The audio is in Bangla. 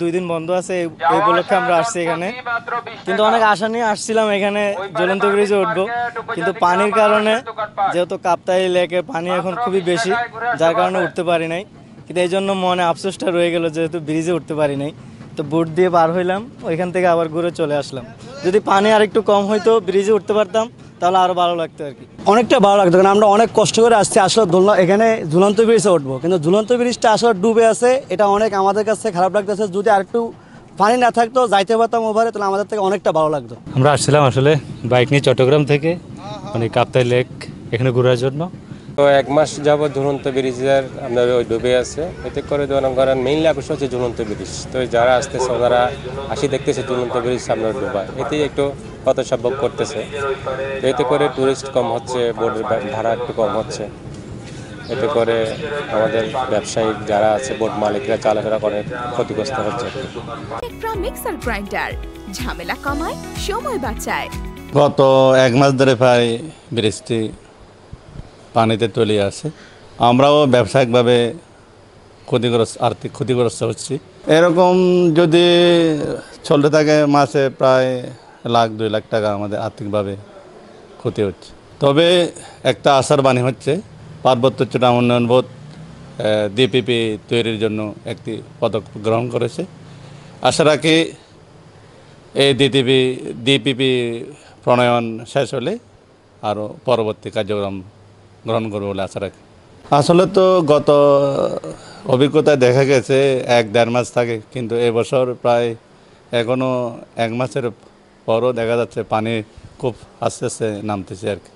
2 দিন বন্ধ আছে এই উপলক্ষে আমরা আসছি এখানে, কিন্তু অনেক আশা নিয়ে আসছিলাম এখানে ঝুলন্ত ব্রিজে উঠবো, কিন্তু পানির কারণে যেহেতু কাপ্তাই লেকে পানি এখন খুবই বেশি, যার কারণে উঠতে পারি নাই। কিন্তু এই জন্য মনে আফসোসটা রয়ে গেল যেহেতু ব্রিজে উঠতে পারি নাই। তো বোট দিয়ে পার হইলাম, ওইখান থেকে আবার ঘুরে চলে আসলাম। যদি পানি আর একটু কম হইতো, ব্রিজে উঠতে পারতাম, তাহলে আরো ভালো লাগতো আর কি। অনেকটা ভালো লাগতো, কারণ আমরা অনেক কষ্ট করে আসছি আসলে এখানে ঝুলন্ত ব্রিজে উঠবো, কিন্তু ঝুলন্ত ব্রিজটা আসলে ডুবে আছে, এটা অনেক আমাদের কাছে খারাপ লাগতেছে। যদি আর একটু পানি না থাকতো, যাইতে পারতাম ওভারে, তাহলে আমাদের থেকে অনেকটা ভালো লাগতো। আমরা আসছিলাম আসলে বাইক নিয়ে চট্টগ্রাম থেকে, মানে কাপ্তাই লেক এখানে ঘোরার জন্য। তো 1 মাস যাবত ঝুলন্ত ব্রিজের আপনার ওই ডুবে আছে, এতে করে করেন মেইনলি আকর্ষণ হচ্ছে ঝুলন্ত ব্রিজ। তো যারা আসতেছে ওনারা আসি দেখতেছে ঝুলন্ত ব্রিজ সামনে ডুবায়, এতেই একটু হতসাব্যক করতেছে। তো এতে করে টুরিস্ট কম হচ্ছে, বোটের ভাড়া একটু কম হচ্ছে, এতে করে আমাদের ব্যবসায়িক যারা আছে বোট মালিকরা চালকেরা অনেক ক্ষতিগ্রস্ত হচ্ছে। মিক্সার গ্রাইন্ডার ঝামেলা কমায়, সময় বাঁচায়। গত 1 মাস ধরে প্রায় ব্রিজটি পানিতে তলিয়ে আছে। আমরাও ব্যবসায়িকভাবে আর্থিক ক্ষতিগ্রস্ত হচ্ছি। এরকম যদি চলতে থাকে মাসে প্রায় 1-2 লাখ টাকা আমাদের আর্থিকভাবে ক্ষতি হচ্ছে। তবে একটা আশার বাণী হচ্ছে, পার্বত্য চট্টগ্রাম উন্নয়ন বোর্ড ডিপিপি তৈরির জন্য একটি পদক্ষেপ গ্রহণ করেছে। আশা রাখি এই ডিপিপি প্রণয়ন শেষ হলে আরও পরবর্তী কার্যক্রম গ্রহণ করবে বলে আশা রাখি। আসলে তো গত অভিজ্ঞতায় দেখা গেছে 1-1.5 মাস থাকে, কিন্তু এবছর প্রায় এখনও 1 মাসের পরও দেখা যাচ্ছে পানি খুব আস্তে আস্তে নামতেছে আর কি।